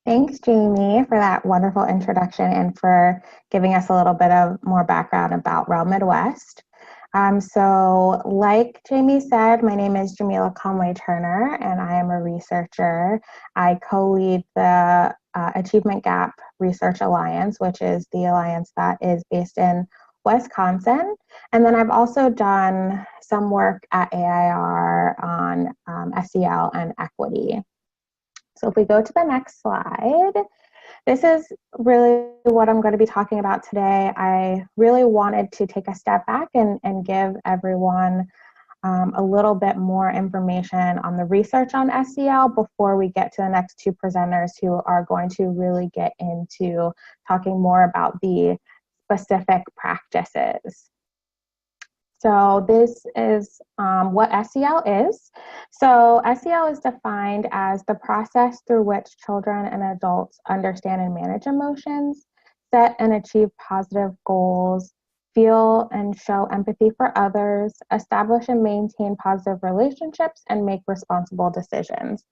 Thanks, Jamie, for that wonderful introduction and for giving us a little bit of more background about REL Midwest. So like Jamie said, my name is Jameela Conway-Turner, and I am a researcher. I co-lead the Achievement Gap Research Alliance, which is the alliance that is based in Wisconsin. And then I've also done some work at AIR on SEL and equity. So if we go to the next slide, this is really what I'm going to be talking about today. I really wanted to take a step back and give everyone a little bit more information on the research on SEL before we get to the next two presenters who are going to really get into talking more about the specific practices. So this is what SEL is. So SEL is defined as the process through which children and adults understand and manage emotions, set and achieve positive goals, feel and show empathy for others, establish and maintain positive relationships, and make responsible decisions.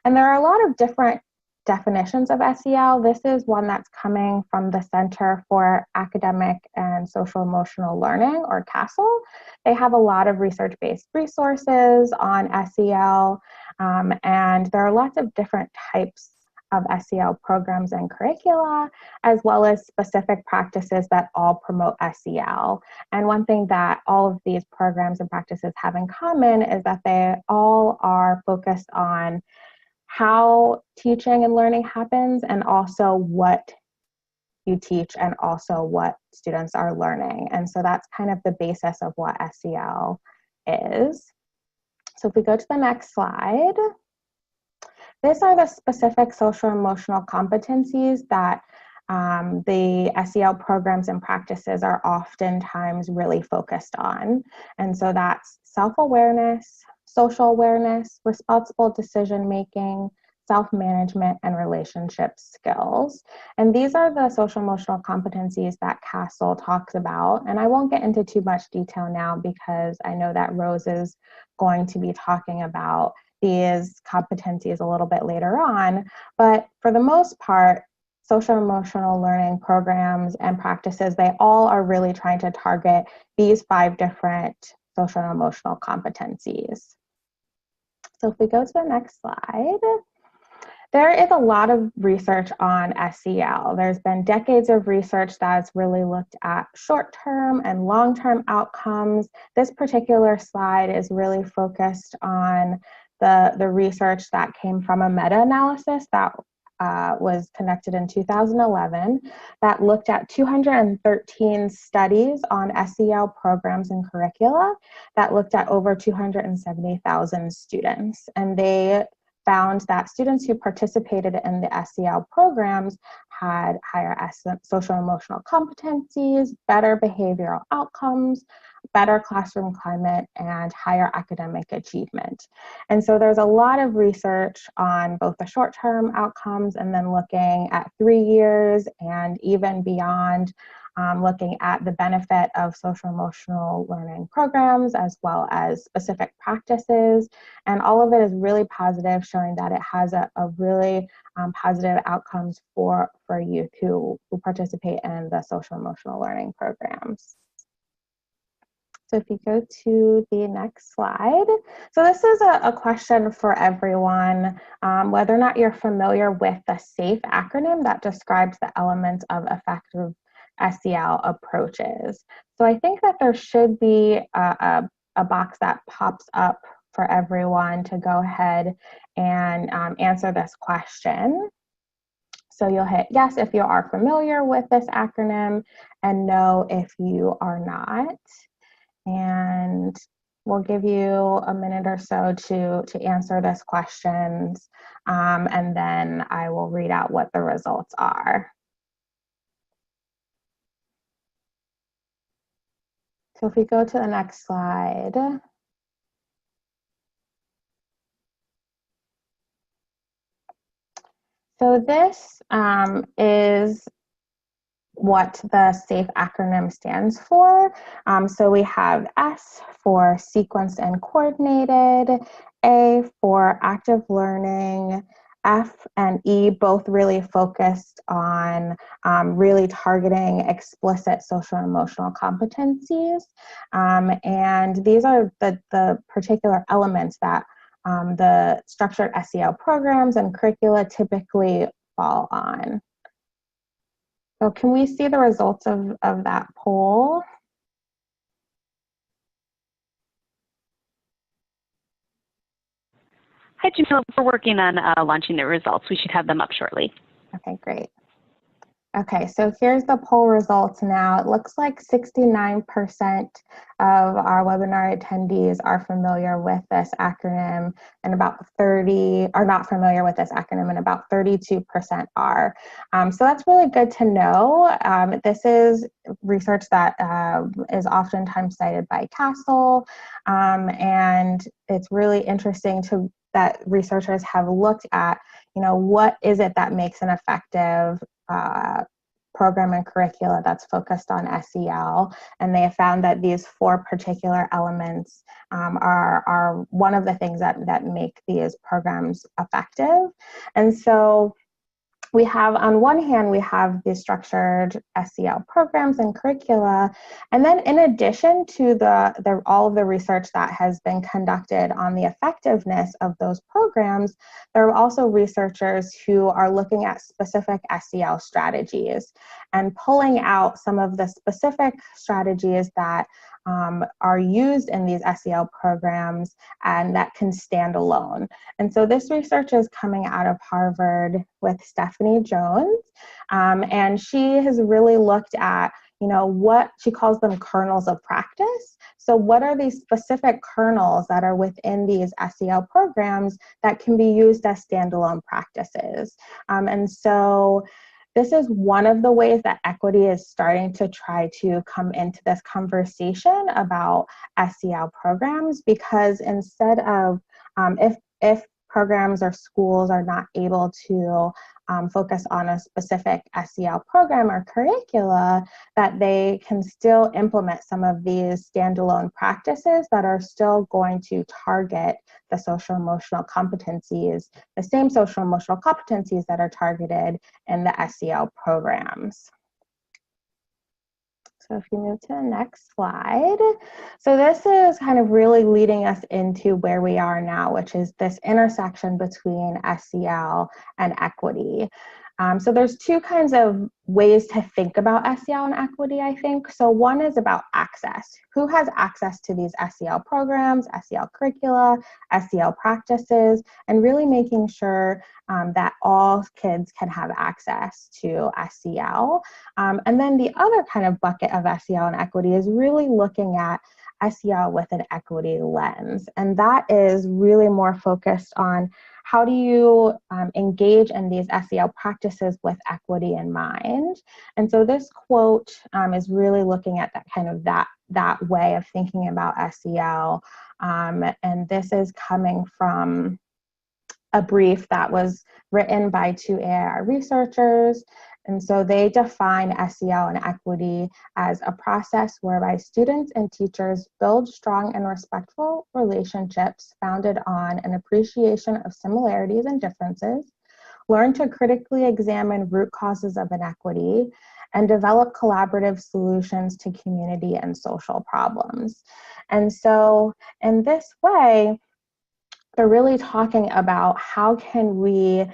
And there are a lot of different definitions of SEL. This is one that's coming from the Center for Academic and Social Emotional Learning, or CASEL. They have a lot of research-based resources on SEL, and there are lots of different types of SEL programs and curricula, as well as specific practices that all promote SEL. And one thing that all of these programs and practices have in common is that they all are focused on how teaching and learning happens, and also what you teach and also what students are learning. And so that's kind of the basis of what SEL is. So if we go to the next slide, these are the specific social emotional competencies that the SEL programs and practices are oftentimes really focused on. And so that's self-awareness, social awareness, responsible decision-making, self-management, and relationship skills. And these are the social emotional competencies that CASEL talks about. And I won't get into too much detail now because I know that Rose is going to be talking about these competencies a little bit later on. But for the most part, social emotional learning programs and practices, they all are really trying to target these 5 different social and emotional competencies. So if we go to the next slide, there is a lot of research on SEL. There's been decades of research that's really looked at short-term and long-term outcomes. This particular slide is really focused on the research that came from a meta-analysis that was conducted in 2011 that looked at 213 studies on SEL programs and curricula that looked at over 270,000 students. And they found that students who participated in the SEL programs had higher social emotional competencies, better behavioral outcomes, better classroom climate, and higher academic achievement. And so there's a lot of research on both the short-term outcomes and then looking at 3 years and even beyond, looking at the benefit of social emotional learning programs as well as specific practices. And all of it is really positive, showing that it has a really positive outcomes for youth who participate in the social emotional learning programs. So if you go to the next slide. So this is a question for everyone, whether or not you're familiar with the SAFE acronym that describes the elements of effective SEL approaches. So I think that there should be a box that pops up for everyone to go ahead and answer this question. So you'll hit yes if you are familiar with this acronym, and no if you are not. And we'll give you a minute or so to answer this questions, and then I will read out what the results are. So if we go to the next slide. So this is what the SAFE acronym stands for. So we have S for sequenced and coordinated, A for active learning, F and E both really focused on really targeting explicit social and emotional competencies. And these are the particular elements that the structured SEL programs and curricula typically fall on. So can we see the results of that poll? Hi, Jameela. We're working on launching the results. We should have them up shortly. Okay, great. Okay, so here's the poll results now. It looks like 69% of our webinar attendees are familiar with this acronym, and about 30 are not familiar with this acronym, and about 32% are. So that's really good to know. This is research that is oftentimes cited by Castle, and it's really interesting that researchers have looked at, what is it that makes an effective program and curricula that's focused on SEL, and they have found that these 4 particular elements are one of the things that make these programs effective. And so we have, on one hand, we have the structured SEL programs and curricula, and then in addition to all of the research that has been conducted on the effectiveness of those programs, there are also researchers who are looking at specific SEL strategies and pulling out some of the specific strategies that are used in these SEL programs and that can stand alone. And so this research is coming out of Harvard with Stephanie Jones, and she has really looked at, what she calls them kernels of practice. So what are these specific kernels that are within these SEL programs that can be used as standalone practices? And so this is one of the ways that equity is starting to try to come into this conversation about SEL programs, because instead of, if programs or schools are not able to focus on a specific SEL program or curricula, that they can still implement some of these standalone practices that are still going to target the social emotional competencies, the same social emotional competencies that are targeted in the SEL programs. So if you move to the next slide. So this is kind of really leading us into where we are now, which is this intersection between SEL and equity. So there's 2 kinds of ways to think about SEL and equity, I think. So one is about access. Who has access to these SEL programs, SEL curricula, SEL practices, and really making sure that all kids can have access to SEL. And then the other kind of bucket of SEL and equity is really looking at SEL with an equity lens. And that is really more focused on how do you engage in these SEL practices with equity in mind. And so this quote is really looking at that kind of that way of thinking about SEL. And this is coming from a brief that was written by 2 AIR researchers. And so they define SEL and equity as a process whereby students and teachers build strong and respectful relationships founded on an appreciation of similarities and differences, learn to critically examine root causes of inequity, and develop collaborative solutions to community and social problems. And so in this way, they're really talking about how can we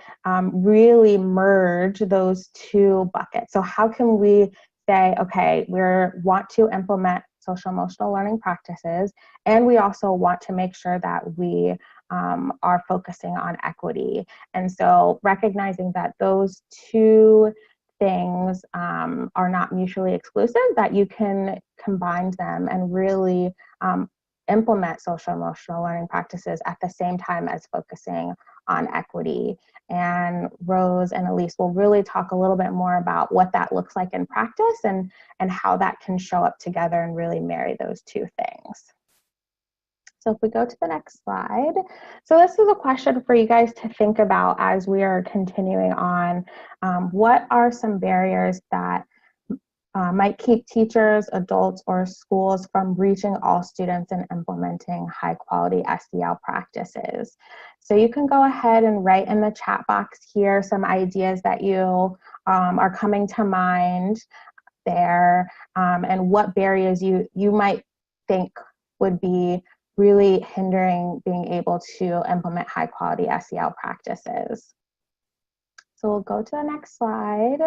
really merge those 2 buckets. So how can we say, okay, we want to implement social emotional learning practices, and we also want to make sure that we are focusing on equity. And so recognizing that those 2 things are not mutually exclusive, that you can combine them and really implement social emotional learning practices at the same time as focusing on equity. And Rose and Elise will really talk a little bit more about what that looks like in practice and how that can show up together and really marry those 2 things. So if we go to the next slide. So this is a question for you guys to think about as we are continuing on. What are some barriers that might keep teachers, adults, or schools from reaching all students and implementing high quality SEL practices. So you can go ahead and write in the chat box here some ideas that you are coming to mind there, and what barriers you might think would be really hindering being able to implement high quality SEL practices. So we'll go to the next slide,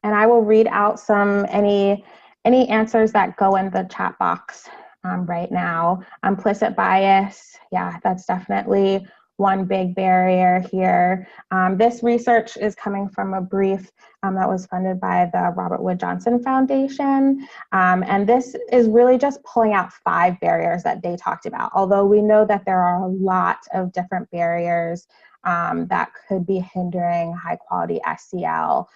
and I will read out any answers that go in the chat box right now. Implicit bias, yeah, that's definitely one big barrier here. This research is coming from a brief that was funded by the Robert Wood Johnson Foundation. And this is really just pulling out 5 barriers that they talked about, although we know that there are a lot of different barriers that could be hindering high quality SEL.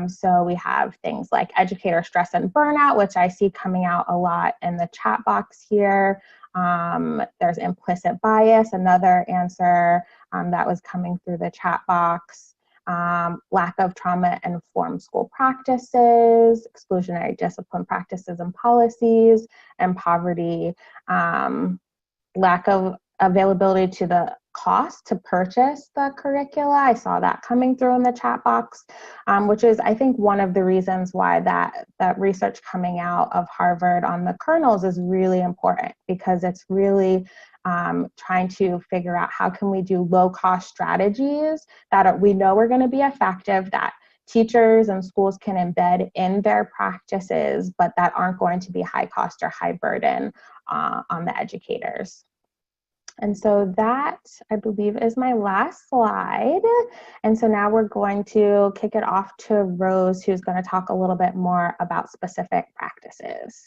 So we have things like educator stress and burnout, which I see coming out a lot in the chat box here. There's implicit bias, another answer that was coming through the chat box. Lack of trauma-informed school practices, exclusionary discipline practices and policies, and poverty. Lack of availability to the cost to purchase the curricula. I saw that coming through in the chat box, which is, I think, one of the reasons why that research coming out of Harvard on the kernels is really important, because it's really trying to figure out how can we do low-cost strategies that we know are going to be effective, that teachers and schools can embed in their practices, but that aren't going to be high cost or high burden on the educators. And so that, I believe, is my last slide. And so now we're going to kick it off to Rose, who's going to talk a little bit more about specific practices.